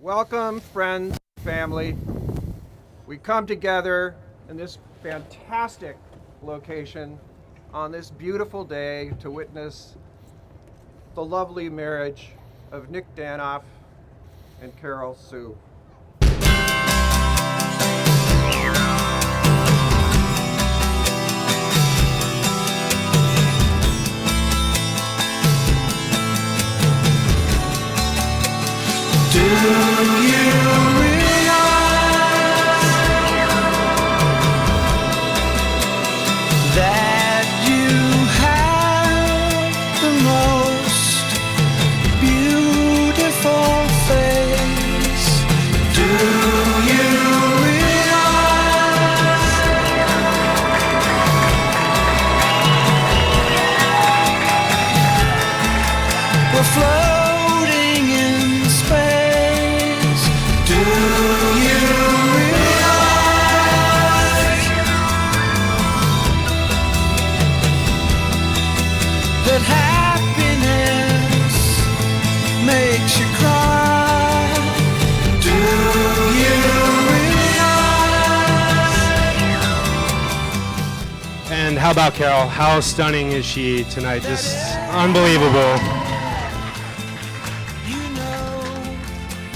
Welcome, friends, family. We come together in this fantastic location on this beautiful day to witness the lovely marriage of Nick Danoff and Carol Sue. Do you realize that you have the most beautiful face? Do you realize we're floating in space? Do you realize that happiness makes you cry? Do you realize? And how about Carol? How stunning is she tonight? Just unbelievable. You know,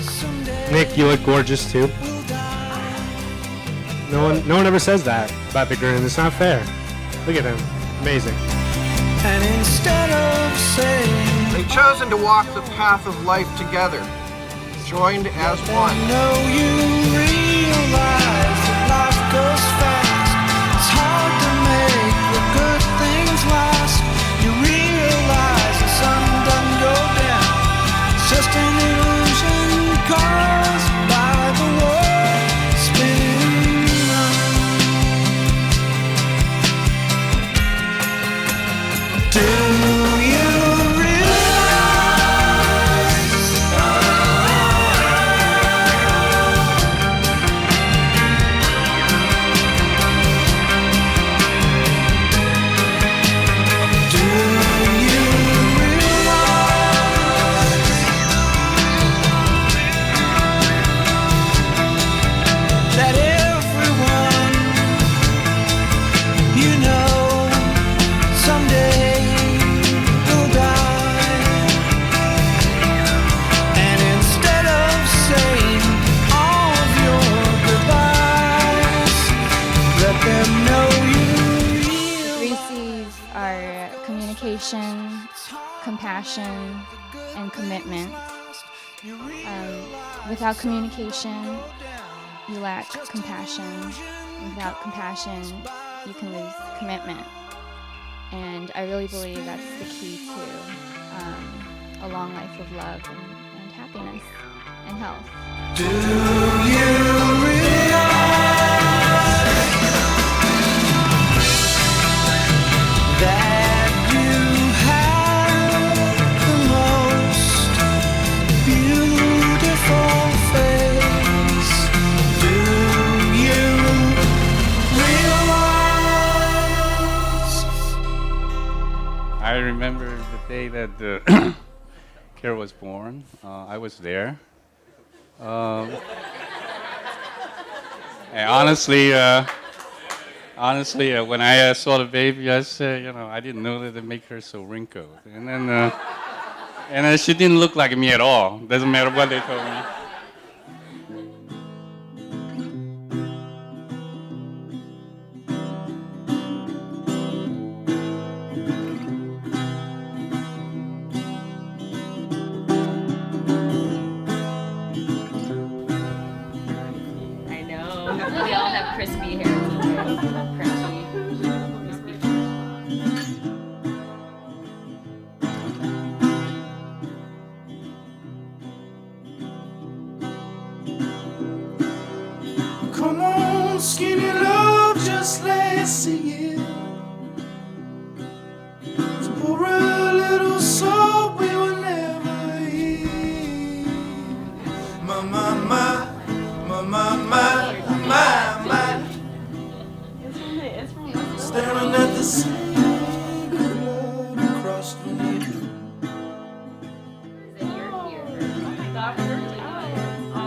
someday Nick, you look gorgeous too. we'll die. No one ever says that about the groom. It's not fair. Look at him. Amazing. And instead of saying They've chosen to walk the path of life together, joined as one. know you realize that life goes fast. It's hard to make the good things last. You realize the sun doesn't go down. It's just an illusion caused by the world spinning round. Do you that everyone you know someday will die? And instead of saying all of your goodbyes, let them know you Three C's are communication, compassion, and commitment. Without communication, you lack compassion. Without compassion, you can lose commitment. And I really believe that's the key to a long life of love and happiness and health. Do you realize that you have the most beautiful face? Do you realize? I remember the day that Carol was born. I was there. And honestly, when I saw the baby, I said, I didn't know that it make her so wrinkled. And then she didn't look like me at all. Doesn't matter what they told me. I know. We all have crispy hair. Crunchy. Crispy. Come on, skinny love, just let's sing it. So pour a little salt we will never eat. My, my, my, my, my, my, my, my. Staring at the same blood across the knee. Then you're here. Oh my God, you're really good.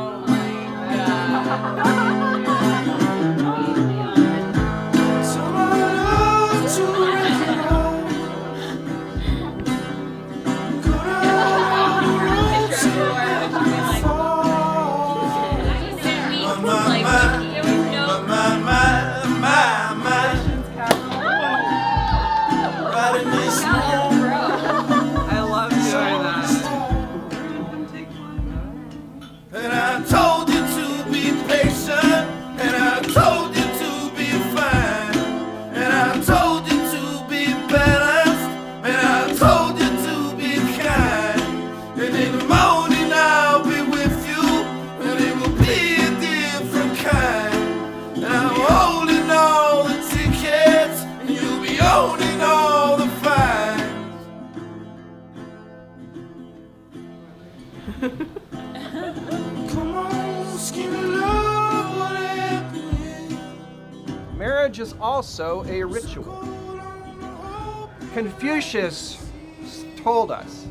Come on, skinny love, what happened? Marriage is also a ritual. Confucius told us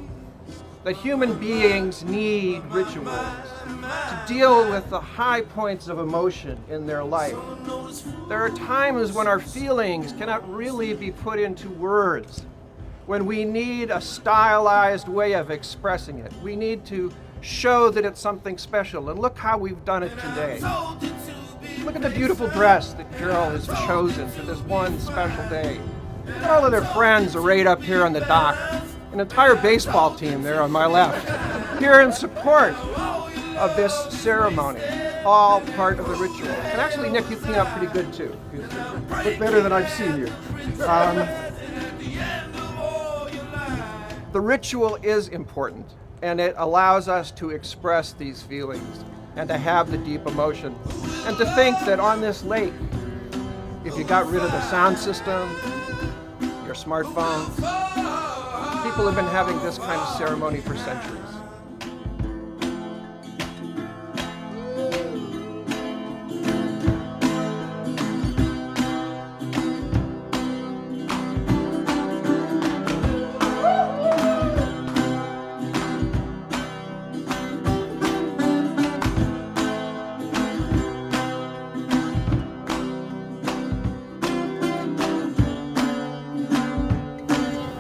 that human beings need rituals to deal with the high points of emotion in their life. There are times when our feelings cannot really be put into words, when we need a stylized way of expressing it. We need to show that it's something special, and look how we've done it today. Look at the beautiful dress that Carol has chosen for this one special day. Look at all of their friends arrayed up here on the dock. An entire baseball team there on my left, here in support of this ceremony, all part of the ritual. And actually, Nick, you clean up pretty good too. You look better than I've seen you. The ritual is important, and it allows us to express these feelings and to have the deep emotion. And to think that on this lake, if you got rid of the sound system, your smartphone, people have been having this kind of ceremony for centuries.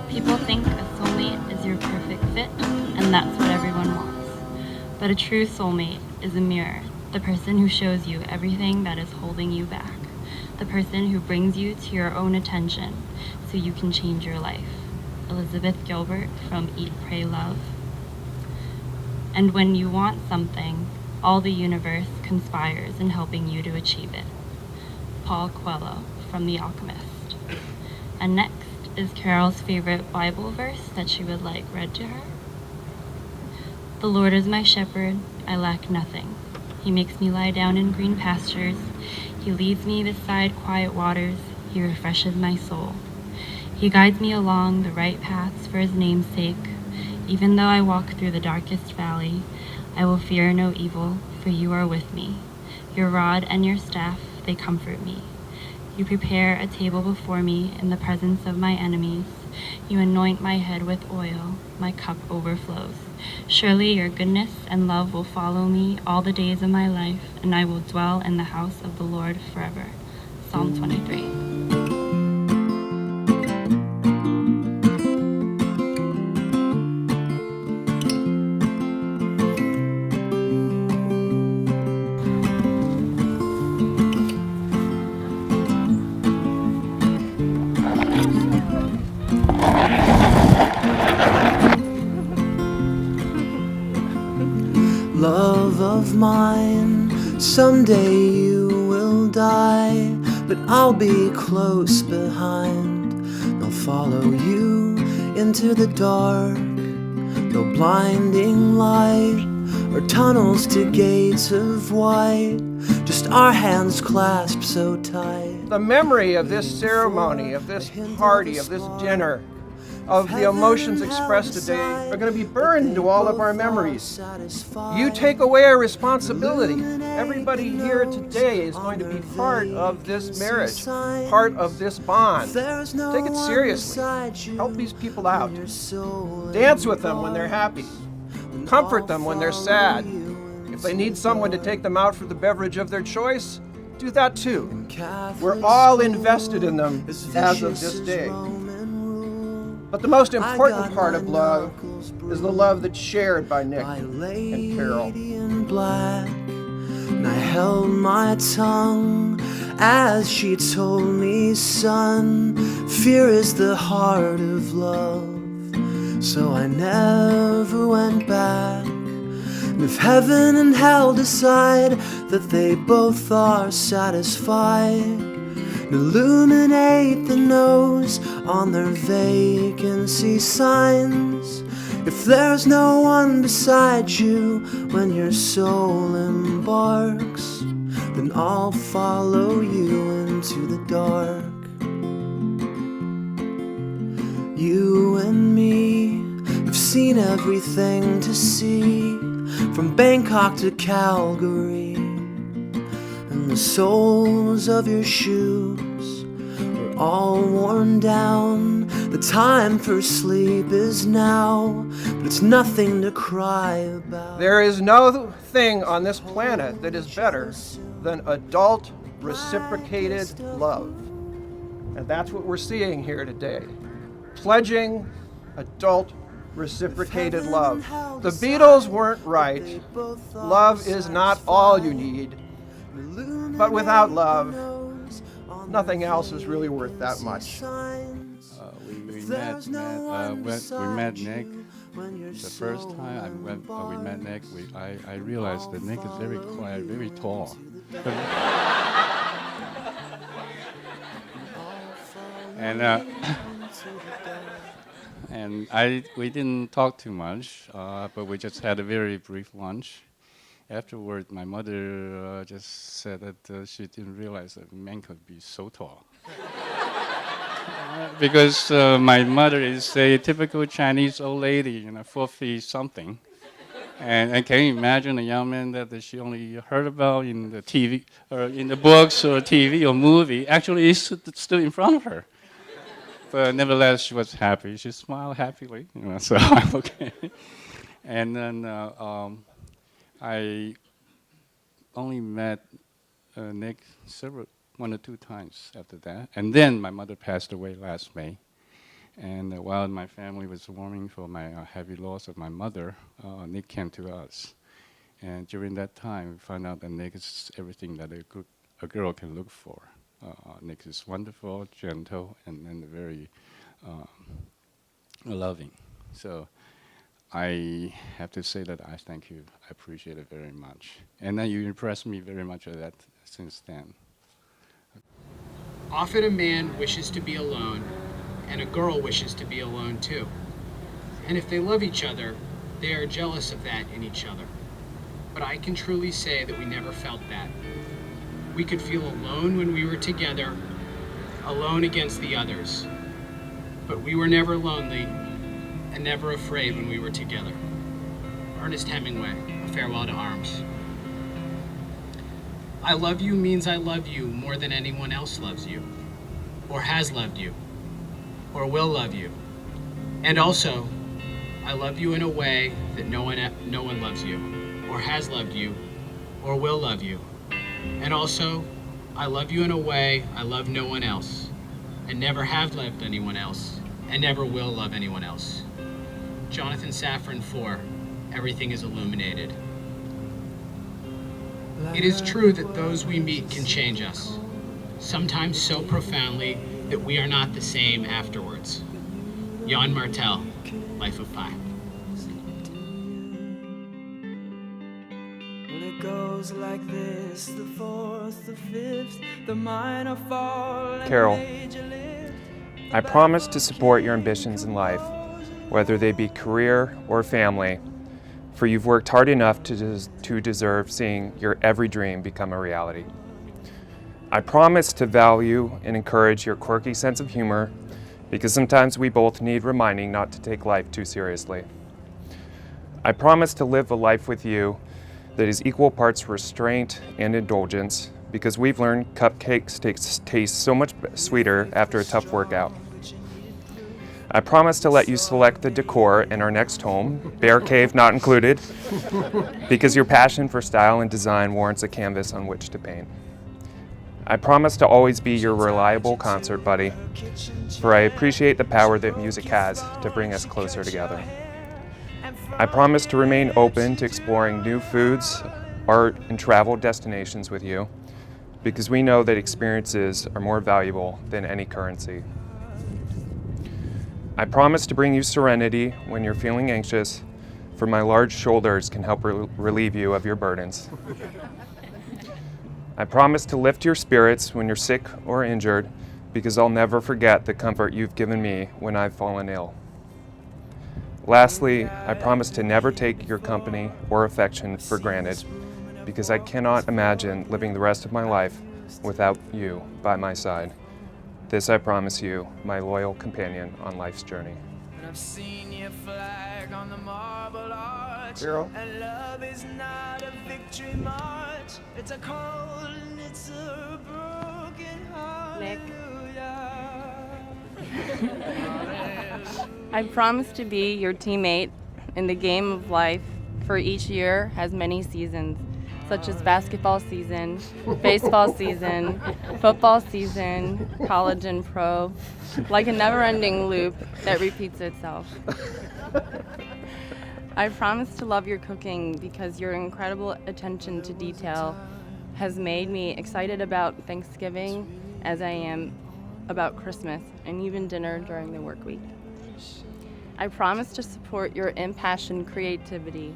People think a soulmate is your perfect fit, and that's what everyone wants. But a true soulmate is a mirror, the person who shows you everything that is holding you back, the person who brings you to your own attention so you can change your life. Elizabeth Gilbert from Eat, Pray, Love. And when you want something, all the universe conspires in helping you to achieve it. Paul Coelho from The Alchemist. And next is Carol's favorite Bible verse that she would like read to her. The Lord is my shepherd, I lack nothing. He makes me lie down in green pastures. He leads me beside quiet waters. He refreshes my soul. He guides me along the right paths for his name's sake. Even though I walk through the darkest valley, I will fear no evil, for you are with me. Your rod and your staff, they comfort me. You prepare a table before me in the presence of my enemies. You anoint my head with oil. My cup overflows. Surely your goodness and love will follow me all the days of my life, and I will dwell in the house of the Lord forever. Psalm 23. Love of mine, someday you will die, but I'll be close behind. I'll follow you into the dark, no blinding light or tunnels to gates of white, just our hands clasped so tight. The memory of this ceremony, of this party, of this dinner, of the emotions expressed today are going to be burned into all of our memories. You take away our responsibility. Everybody here today is going to be part of this marriage, part of this bond. Take it seriously. Help these people out. Dance with them when they're happy. Comfort them when they're sad. If they need someone to take them out for the beverage of their choice, do that too. We're all invested in them as of this day. But the most important part of love is the love that's shared by Nick and Carol. And I held my tongue as she told me, son, fear is the heart of love. So I never went back. And if heaven and hell decide that they both are satisfied, illuminate the nose on their vacancy signs. If there's no one beside you when your soul embarks, then I'll follow you into the dark. You and me have seen everything to see. from Bangkok to Calgary, and the soles of your shoes are all worn down. The time for sleep is now, but it's nothing to cry about. There is no thing on this planet that is better than adult reciprocated love. And that's what we're seeing here today. Pledging adult reciprocated love. The Beatles weren't right. Love is not all you need. But without love, nothing else is really worth that much. We met Nick. The first time we met Nick, I realized that Nick is very quiet, very tall. And we didn't talk too much, but we just had a very brief lunch. Afterward, my mother just said that she didn't realize that a man could be so tall. Because my mother is a typical Chinese old lady, 4 feet something. And can you imagine a young man that she only heard about in the TV, or in the books or TV or movie, actually stood in front of her. But nevertheless, she was happy. She smiled happily, so I'm okay. And then I only met Nick 1 or 2 times after that. And then my mother passed away last May. And while my family was mourning for my heavy loss of my mother, Nick came to us. And during that time, we found out that Nick is everything that a girl can look for. Nick is wonderful, gentle, and very loving. So I have to say that I thank you. I appreciate it very much. And then you impressed me very much with that since then. Often a man wishes to be alone, and a girl wishes to be alone too. And if they love each other, they are jealous of that in each other. But I can truly say that we never felt that. We could feel alone when we were together, alone against the others. But we were never lonely and never afraid when we were together. Ernest Hemingway, A Farewell to Arms. I love you means I love you more than anyone else loves you, or has loved you, or will love you. And also, I love you in a way that no one loves you, or has loved you, or will love you. And also, I love you in a way I love no one else, and never have loved anyone else, and never will love anyone else. Jonathan Safran 4, Everything is Illuminated. It is true that those we meet can change us, sometimes so profoundly that we are not the same afterwards. Jan Martel, Life of Pi. It goes like this, the fourth, the fifth, the minor fall, and Carol, major lift. I promise to support your ambitions in life, whether they be career or family, for you've worked hard enough to deserve seeing your every dream become a reality. I promise to value and encourage your quirky sense of humor, because sometimes we both need reminding not to take life too seriously. I promise to live a life with you that is equal parts restraint and indulgence, because we've learned cupcakes taste so much sweeter after a tough workout. I promise to let you select the decor in our next home, bear cave not included, because your passion for style and design warrants a canvas on which to paint. I promise to always be your reliable concert buddy, for I appreciate the power that music has to bring us closer together. I promise to remain open to exploring new foods, art, and travel destinations with you, because we know that experiences are more valuable than any currency. I promise to bring you serenity when you're feeling anxious, for my large shoulders can help relieve you of your burdens. I promise to lift your spirits when you're sick or injured, because I'll never forget the comfort you've given me when I've fallen ill. Lastly, I promise to never take your company or affection for granted, because I cannot imagine living the rest of my life without you by my side. This I promise you, my loyal companion on life's journey. And I've seen your flag on the marble arch Carol? And love is not a victory march. It's a cold and it's a broken heart. Nick. I promise to be your teammate in the game of life, for each year has many seasons, such as basketball season, baseball season, football season, college and pro, like a never-ending loop that repeats itself. I promise to love your cooking because your incredible attention to detail has made me excited about Thanksgiving as I am about Christmas and even dinner during the work week. I promise to support your impassioned creativity.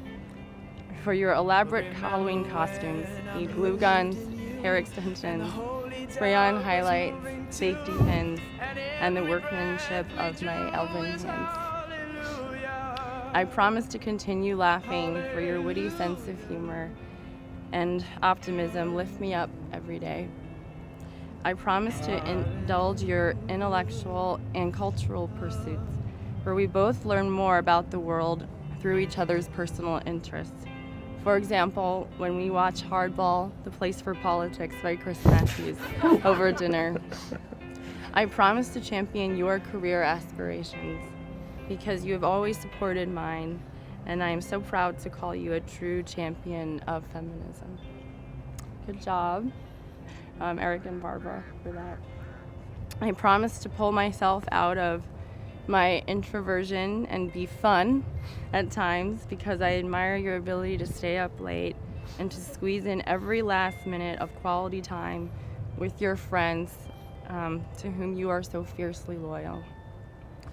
For your elaborate Halloween costumes, need glue guns, hair extensions, spray-on highlights, safety pins, and the workmanship of my elven hands. I promise to continue laughing, for your witty sense of humor and optimism lift me up every day. I promise to indulge your intellectual and cultural pursuits, where we both learn more about the world through each other's personal interests. For example, when we watch Hardball, The Place for Politics by Chris Matthews over dinner. I promise to champion your career aspirations because you have always supported mine, and I am so proud to call you a true champion of feminism. Good job, Eric and Barbara, for that. I promise to pull myself out of my introversion and be fun at times because I admire your ability to stay up late and to squeeze in every last minute of quality time with your friends to whom you are so fiercely loyal.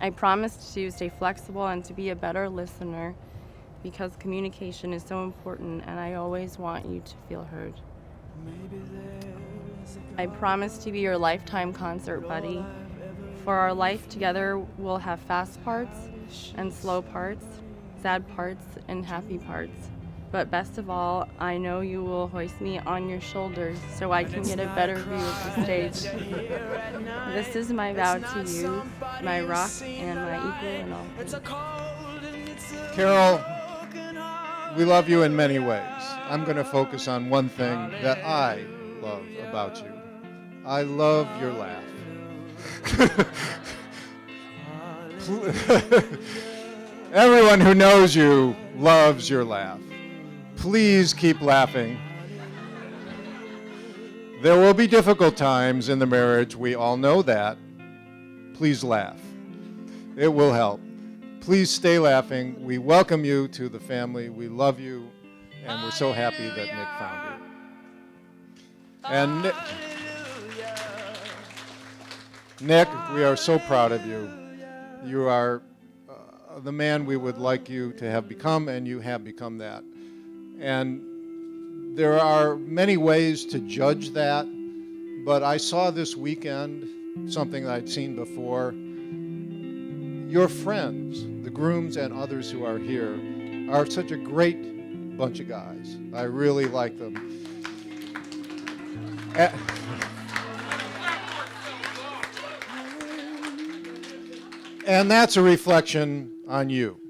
I promise to stay flexible and to be a better listener because communication is so important and I always want you to feel heard. I promise to be your lifetime concert buddy. For our life together, we'll have fast parts and slow parts, sad parts and happy parts. But best of all, I know you will hoist me on your shoulders so I can get a better view of the stage. This is my vow to you, my rock and my equal in all things. Carol, we love you in many ways. I'm going to focus on one thing that I love about you. I love your laugh. Everyone who knows you loves your laugh. Please keep laughing. There will be difficult times in the marriage. We all know that. Please laugh. It will help. Please stay laughing. We welcome you to the family. We love you, and we're so happy that Nick found you. And Nick, we are so proud of you. You are the man we would like you to have become, and you have become that. And there are many ways to judge that, but I saw this weekend something that I'd seen before. Your friends, the grooms and others who are here, are such a great bunch of guys. I really like them. And that's a reflection on you.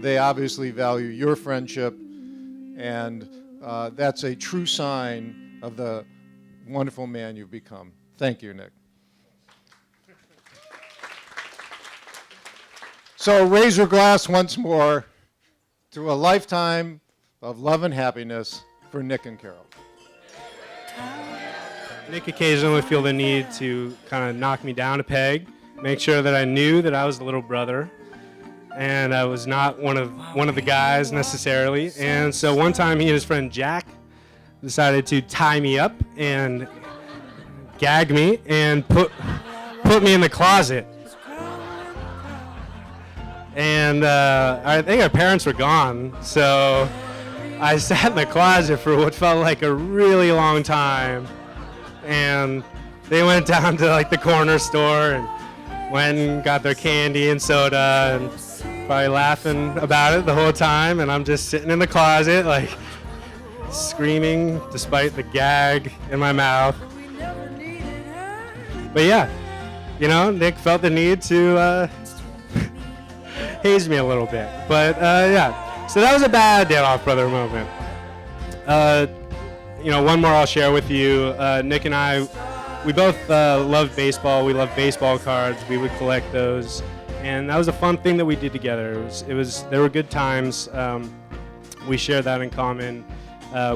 They obviously value your friendship, and that's a true sign of the wonderful man you've become. Thank you, Nick. So raise your glass once more to a lifetime of love and happiness for Nick and Carol. Nick occasionally would feel the need to kind of knock me down a peg, make sure that I knew that I was the little brother, and I was not one of the guys necessarily. And so one time he and his friend Jack decided to tie me up and gag me and put me in the closet. And I think our parents were gone, so I sat in the closet for what felt like a really long time. And they went down to like the corner store and went and got their candy and soda and probably laughing about it the whole time. And I'm just sitting in the closet, like screaming despite the gag in my mouth. But yeah, you know, Nick felt the need to haze me a little bit. But yeah, So that was a bad Danoff brother moment. One more I'll share with you. Nick and I, we both loved baseball. We loved baseball cards. We would collect those, and that was a fun thing that we did together. There were good times. We shared that in common.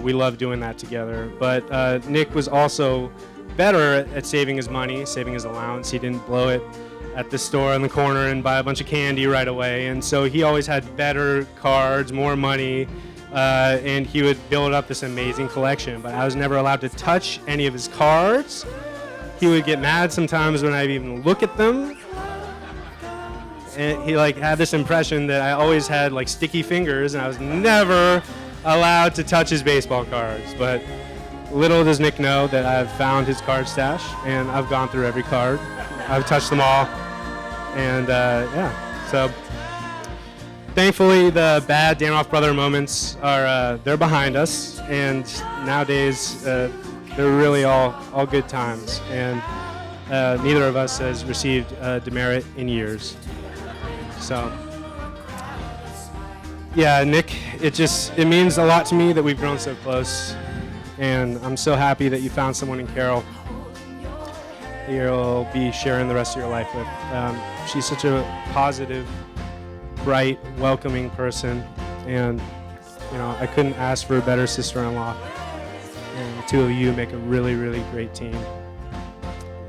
We loved doing that together. But Nick was also better at saving his money, saving his allowance. He didn't blow it at the store in the corner and buy a bunch of candy right away. And so he always had better cards, more money, and he would build up this amazing collection. But I was never allowed to touch any of his cards. He would get mad sometimes when I'd even look at them. And he had this impression that I always had sticky fingers, and I was never allowed to touch his baseball cards. But little does Nick know that I've found his card stash, and I've gone through every card. I've touched them all, and so thankfully the bad Danoff brother moments they're behind us, and nowadays they're really all good times, and neither of us has received demerit in years. So yeah, Nick, it means a lot to me that we've grown so close, and I'm so happy that you found someone in Carol you'll be sharing the rest of your life with. She's such a positive, bright, welcoming person, and I couldn't ask for a better sister-in-law. And the two of you make a really, really great team.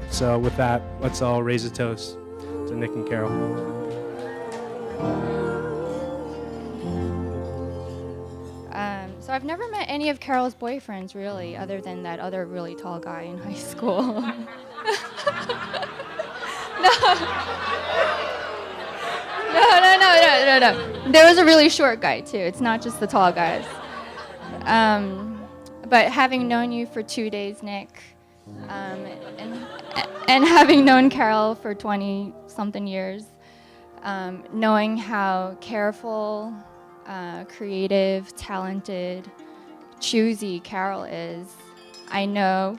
So with that, let's all raise a toast to Nick and Carol. So I've never met any of Carol's boyfriends, really, other than that other really tall guy in high school. No. There was a really short guy, too. It's not just the tall guys. But having known you for 2 days, Nick, and having known Carol for 20-something years, knowing how careful, creative, talented, choosy Carol is, I know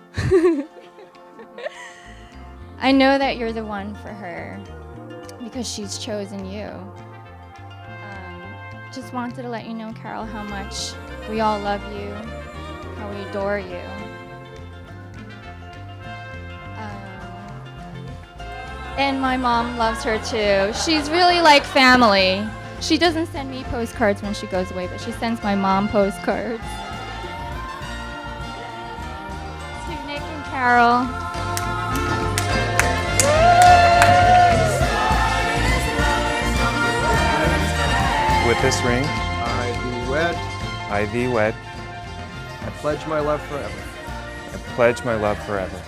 that you're the one for her because she's chosen you. Just wanted to let you know, Carol, how much we all love you, how we adore you. And my mom loves her too. She's really like family. She doesn't send me postcards when she goes away, but she sends my mom postcards. To Nick and Carol. With this ring, I thee wed. I Pledge my love forever. I pledge my love forever.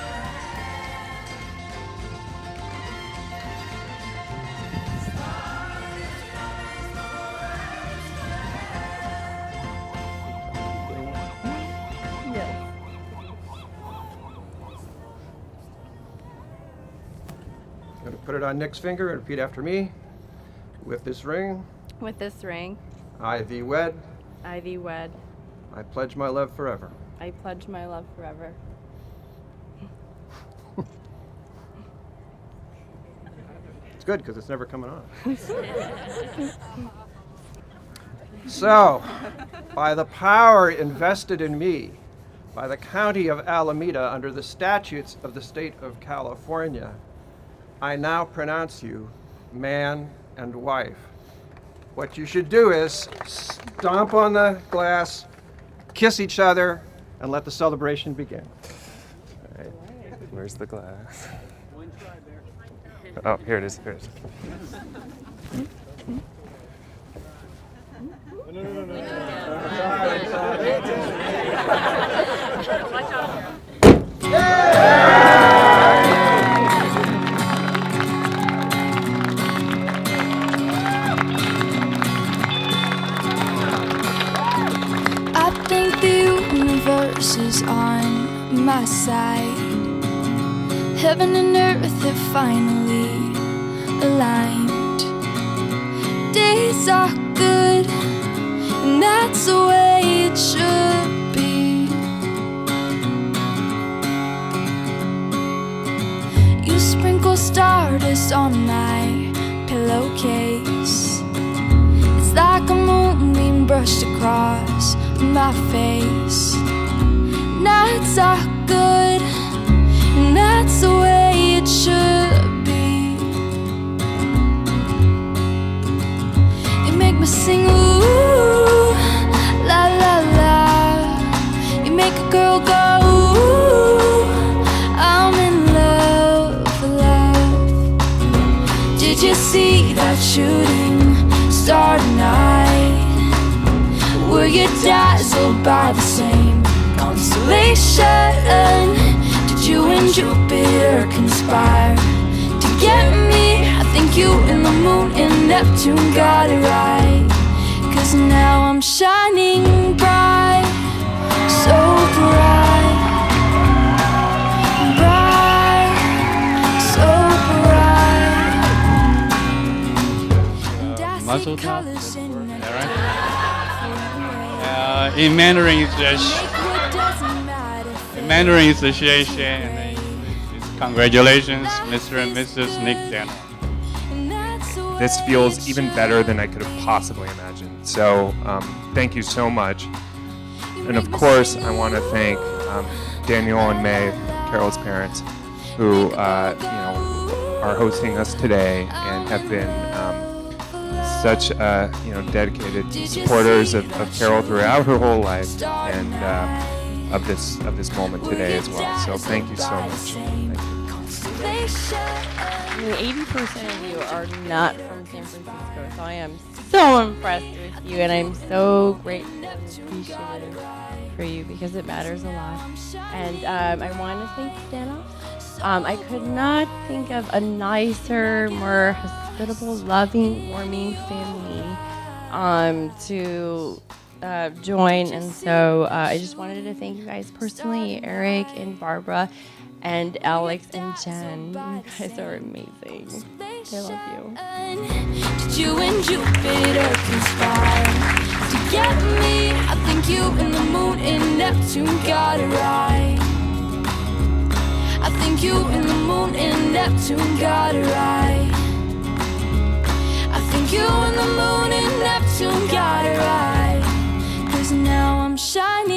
I'm going to put it on Nick's finger and repeat after me. With this ring, With this ring, I thee wed. I thee wed. I pledge my love forever. I pledge my love forever. It's good because it's never coming on. So, by the power invested in me by the County of Alameda under the statutes of the state of California, I now pronounce you man and wife. What you should do is stomp on the glass, kiss each other, and let the celebration begin. All right. Where's the glass? Oh, here it is. Here it is. I think the universe is on my side. Heaven and earth have finally aligned. Days are good, and that's the way it should be. You sprinkle stardust on my pillowcase. It's like I'm only cream brushed across my face. Nights are good, and that's the way it should be. You make me sing ooh, la la la. You make a girl go ooh, I'm in love for love. Did you see that shooting star tonight? Were you dazzled by the same constellation? Did you and Jupiter conspire to get me? I think you and the moon and Neptune got it right. 'Cause now I'm shining bright, so bright, bright, so bright. And I see Muzzle top, colors in is the that right? In Mandarin, it's just in Mandarin, it's the xie xie, and then it's congratulations, Mr. and Mrs. Nick Dano. This feels even better than I could have possibly imagined. So thank you so much. And of course, I want to thank Daniel and May, Carol's parents, who are hosting us today and have been such dedicated supporters of Carol throughout her whole life and of this moment today as well. So thank you so much. Thank you. I mean, 80% of you are not from San Francisco, so I am so impressed with you, and I'm so grateful and appreciative for you because it matters a lot. And I want to thank Dana. I could not think of a nicer, more hospitable, loving, warming family to join, and so I just wanted to thank you guys personally, Eric and Barbara and Alex and Jen. You guys are amazing. I love you. Did you and Jupiter conspire to get me? I think you and the moon and Neptune got it right. I think you and the moon and Neptune got it right. I think you and the moon and Neptune got it right. 'Cause now I'm shining